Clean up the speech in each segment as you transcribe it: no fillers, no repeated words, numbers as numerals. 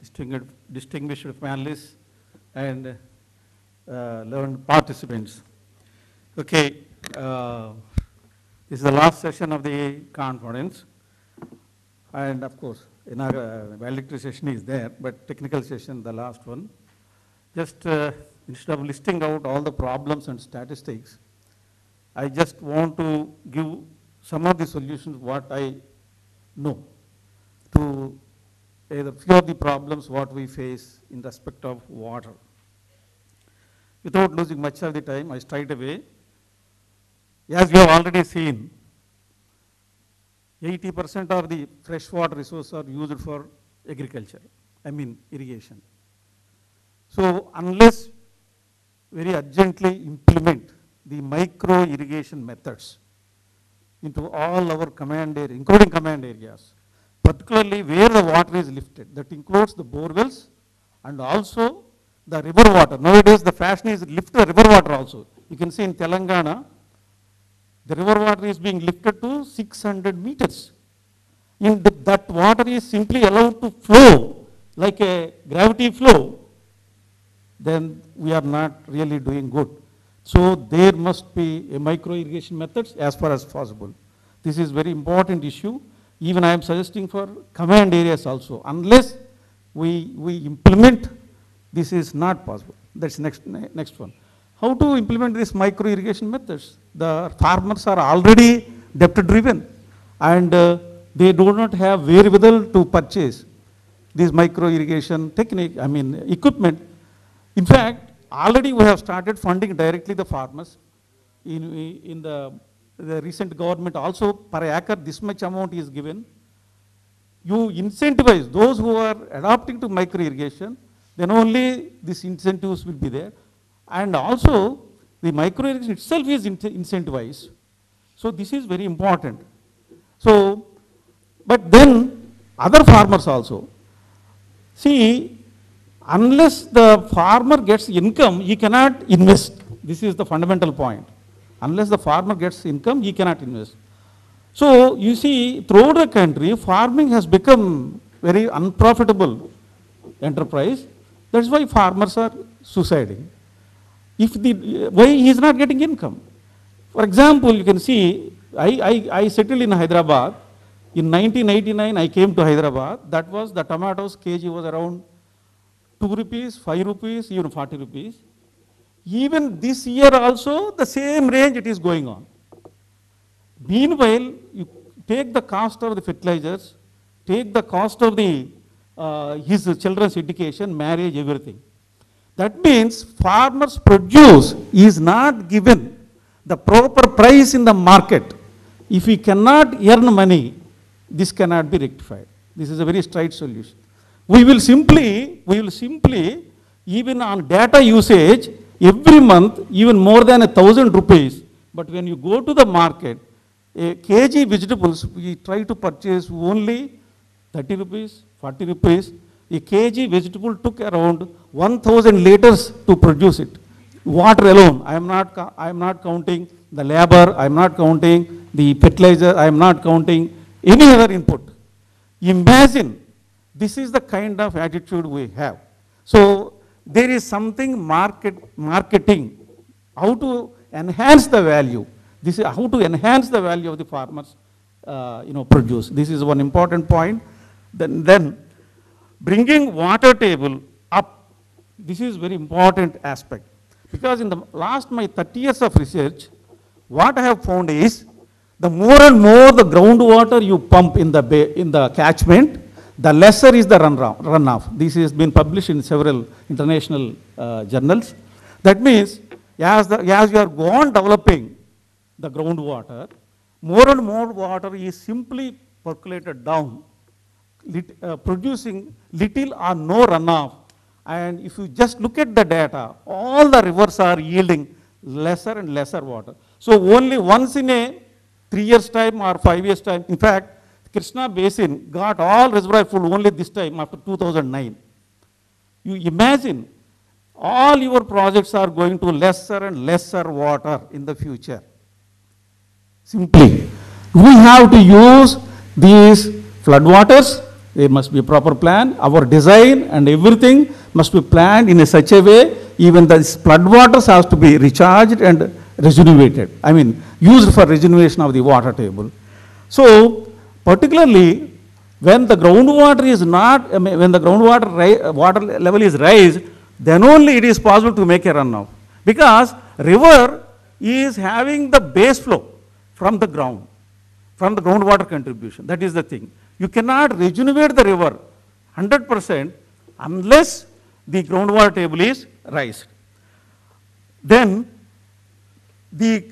distinguished panelists, and learned participants. Okay, this is the last session of the conference, and of course, valedictory session is there, but technical session, the last one. Just instead of listing out all the problems and statistics, I just want to give some of the solutions what I know to a few of the problems what we face in respect of water. Without losing much of the time, I straight away, as you have already seen, 80% of the freshwater resources are used for agriculture, I mean irrigation. So unless very urgently implement the micro irrigation methods into all our command area, including command areas, particularly where the water is lifted, that includes the bore wells and also the river water. Nowadays the fashion is lift the river water also. You can see in Telangana, the river water is being lifted to 600 meters. That water is simply allowed to flow like a gravity flow, then we are not really doing good. So there must be a micro irrigation methods as far as possible. This is very important issue. Even I am suggesting for command areas also. Unless we implement, this is not possible. That's next one. How to implement these micro irrigation methods? The farmers are already debt driven and they do not have wherewithal to purchase this micro irrigation technique, I mean equipment. In fact, already we have started funding directly the farmers. In the recent government also per acre this much amount is given. You incentivize those who are adopting to micro irrigation, then only these incentives will be there. And also the micro irrigation itself is incentivized. So this is very important. So, but then other farmers also. See, unless the farmer gets income, he cannot invest. This is the fundamental point. Unless the farmer gets income, he cannot invest. So you see, throughout the country, farming has become very unprofitable enterprise. That's why farmers are suiciding. Why he is not getting income? For example, you can see, I settled in Hyderabad. In 1989, I came to Hyderabad. That was the tomatoes kg was around 2 rupees, 5 rupees, even 40 rupees. Even this year also, the same range it is going on. Meanwhile, you take the cost of the fertilizers, take the cost of the his children's education, marriage, everything. That means farmers' produce is not given the proper price in the market. If we cannot earn money, this cannot be rectified. This is a very straight solution. We will simply, even on data usage, every month, even more than 1,000 rupees, but when you go to the market, a kg vegetables, we try to purchase only 30 rupees, 40 rupees. A kg vegetable took around 1,000 liters to produce it. Water alone, I am not counting the labor, I am not counting the fertilizer, I am not counting any other input. Imagine, this is the kind of attitude we have. So there is something marketing, how to enhance the value. This is how to enhance the value of the farmers produce. This is one important point. Then bringing water table up. This is very important aspect. Because in the last my 30 years of research, what I have found is the more and more the groundwater you pump in the catchment, the lesser is the runoff. This has been published in several international journals. That means, as you are gone developing the groundwater, more and more water is simply percolated down, producing little or no runoff. And if you just look at the data, all the rivers are yielding lesser and lesser water. So only once in a 3 years time or 5 years time, in fact, Krishna Basin got all reservoir full only this time after 2009. You imagine, all your projects are going to lesser and lesser water in the future. Simply, we have to use these floodwaters There must be a proper plan. Our design and everything must be planned in such a way, even the flood waters has to be recharged and rejuvenated. I mean, used for rejuvenation of the water table. So, particularly when the groundwater is not, when the groundwater water level is raised, then only it is possible to make a runoff. Because river is having the base flow from the ground, from the groundwater contribution. That is the thing. You cannot rejuvenate the river 100% unless the groundwater table is raised. Then the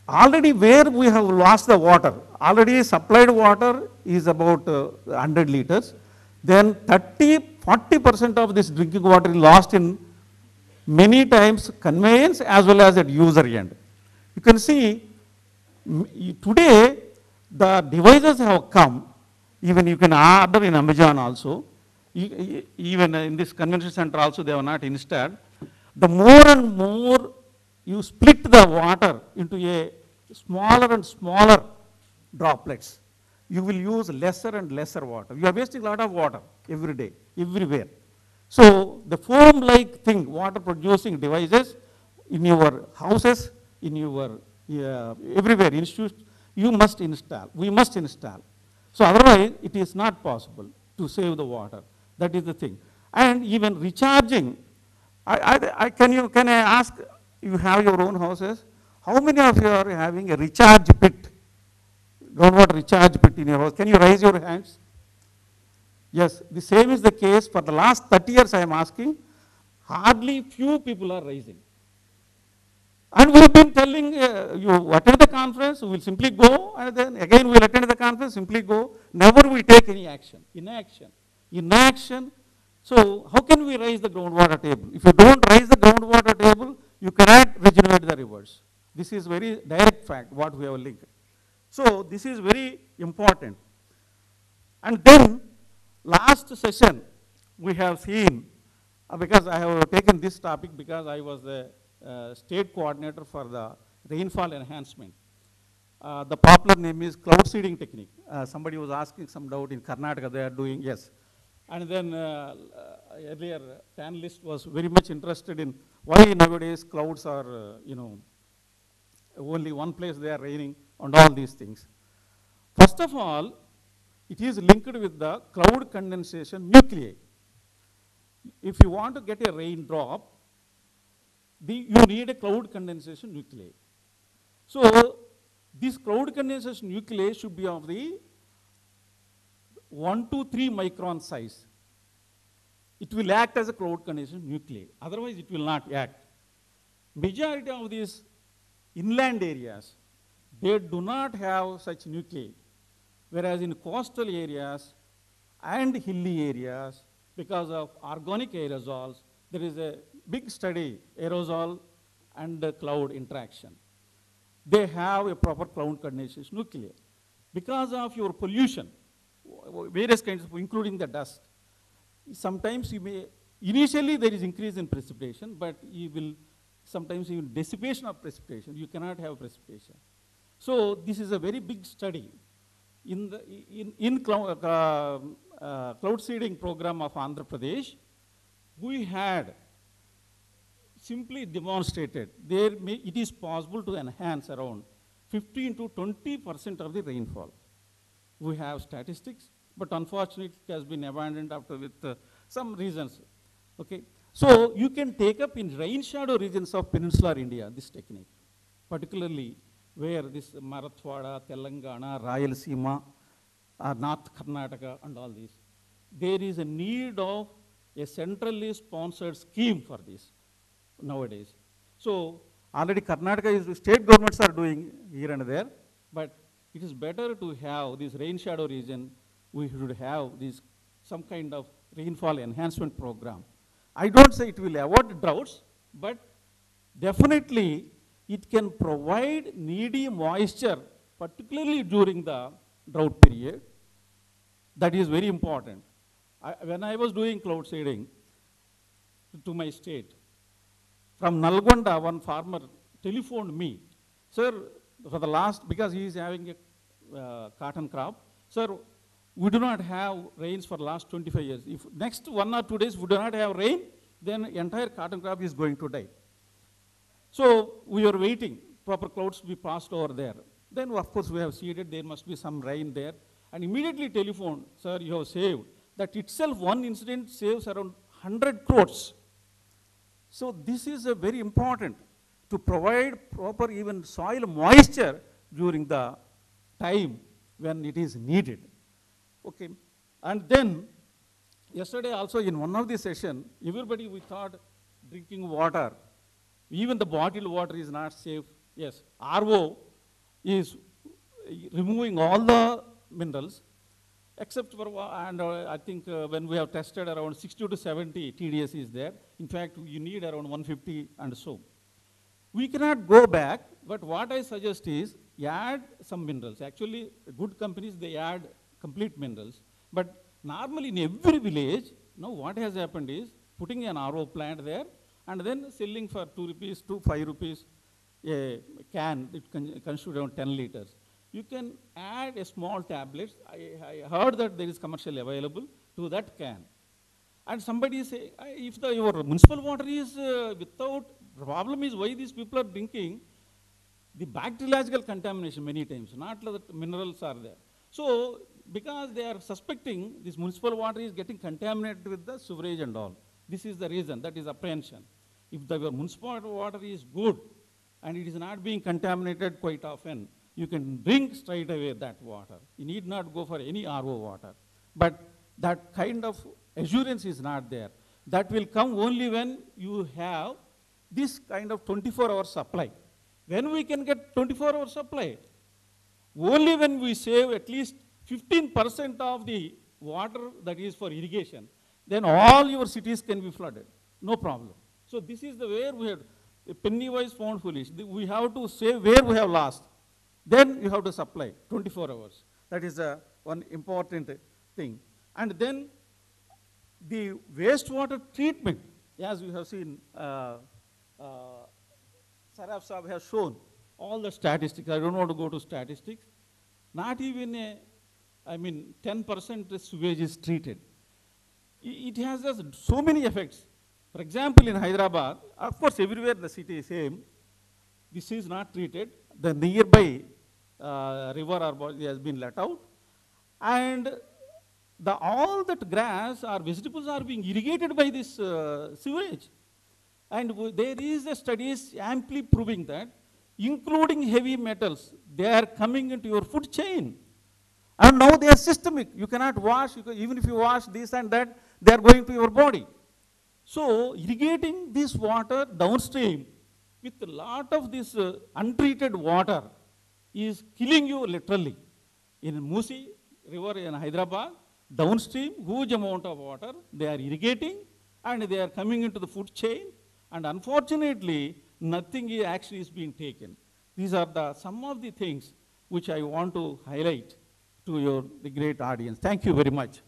already where we have lost the water, already supplied water is about 100 liters. Then 40% of this drinking water is lost in many times conveyance as well as at user end. You can see today the devices have come, even you can order in Amazon also, even in this convention center also they have not installed. The more and more you split the water into a smaller and smaller droplets, you will use lesser and lesser water. You are wasting a lot of water every day, everywhere. So the foam-like thing, water producing devices in your houses, in your everywhere, institutes, you must install, we must install. So otherwise it is not possible to save the water. That is the thing. And even recharging, can I ask, you have your own houses, how many of you are having a recharge pit, groundwater recharge pit in your house? Can you raise your hands? Yes, the same is the case for the last 30 years I am asking, hardly few people are raising. And we have been telling you attend the conference, we will simply go, and then again we will attend the conference, simply go. Never we take any action, inaction. Inaction. So how can we raise the groundwater table? If you don't raise the groundwater table, you cannot regenerate the rivers. This is very direct fact, what we have linked. So this is very important. And then last session we have seen, because I have taken this topic because I was the state coordinator for the rainfall enhancement. The popular name is cloud seeding technique. Somebody was asking some doubt in Karnataka they are doing, yes. And then earlier panelist was very much interested in why nowadays clouds are, only one place they are raining and all these things. First of all, it is linked with the cloud condensation nuclei. If you want to get a raindrop, you need a cloud condensation nuclei. So this cloud condensation nuclei should be of the 1 to 3 micron size. It will act as a cloud condensation nuclei. Otherwise, it will not act. Majority of these inland areas, they do not have such nuclei. Whereas in coastal areas and hilly areas, because of organic aerosols, there is a big study, aerosol and cloud interaction. They have a proper cloud condensation nuclei. Because of your pollution, various kinds of, including the dust, sometimes you may, initially there is increase in precipitation, but you will, sometimes even dissipation of precipitation, you cannot have precipitation. So this is a very big study. In the cloud seeding program of Andhra Pradesh, we had simply demonstrated it is possible to enhance around 15 to 20% of the rainfall. We have statistics, but unfortunately it has been abandoned after with some reasons. Okay, so you can take up in rain shadow regions of peninsular India this technique, particularly where this Marathwada, Telangana, Rayalaseema, North Karnataka and all these. There is a need of a centrally sponsored scheme for this nowadays. So already Karnataka state governments are doing here and there, but it is better to have this rain shadow region. We should have some kind of rainfall enhancement program. I don't say it will avoid droughts, but definitely it can provide needy moisture, particularly during the drought period. That is very important. When I was doing cloud seeding to my state, from Nalgonda, one farmer telephoned me, sir, for the last, because he is having a cotton crop, sir, we do not have rains for last 25 years. If next 1 or 2 days we do not have rain, then entire cotton crop is going to die. So we are waiting, proper clouds to be passed over there. Then of course we have seeded, there must be some rain there. And immediately telephone, sir, you have saved. That itself, one incident saves around 100 crores. So this is a very important to provide proper even soil moisture during the time when it is needed. Okay, and then yesterday also in one of the session, everybody we thought drinking water, even the bottled water is not safe. Yes, RO is removing all the minerals, except for, and I think when we have tested around 60 to 70 TDS is there. In fact, you need around 150 and so. We cannot go back, but what I suggest is add some minerals. Actually, good companies, they add complete minerals. But normally in every village, now what has happened is putting an RO plant there and then selling for 2 rupees to 5 rupees a can, it consumes around 10 liters. You can add a small tablets. I heard that there is commercially available to that can. And somebody say, if your municipal water is without, problem is why these people are drinking the bacteriological contamination many times, not that minerals are there. So, because they are suspecting this municipal water is getting contaminated with the sewerage and all. This is the reason, that is apprehension. If the municipal water is good and it is not being contaminated quite often, you can drink straight away that water. You need not go for any RO water. But that kind of assurance is not there. That will come only when you have this kind of 24-hour supply. When we can get 24-hour supply? Only when we save at least 15% of the water that is for irrigation, then all your cities can be flooded, no problem. So this is the way we have, penny wise pound foolish. We have to save where we have lost. Then you have to supply 24 hours. That is one important thing. And then the wastewater treatment, as we have seen, Saraf Saab has shown all the statistics. I don't want to go to statistics. Not even 10% sewage is treated. It has just so many effects. For example, in Hyderabad, of course, everywhere the city is same. This is not treated. The nearby river or body has been let out. And all that grass or vegetables are being irrigated by this sewage. And there is a studies amply proving that, including heavy metals, they are coming into your food chain. And now they are systemic. You cannot wash, even if you wash this and that, they are going to your body. So irrigating this water downstream with a lot of this untreated water is killing you literally. In Musi river in Hyderabad, downstream, huge amount of water, they are irrigating and they are coming into the food chain, and unfortunately, nothing action is being taken. These are some of the things which I want to highlight to the great audience. Thank you very much.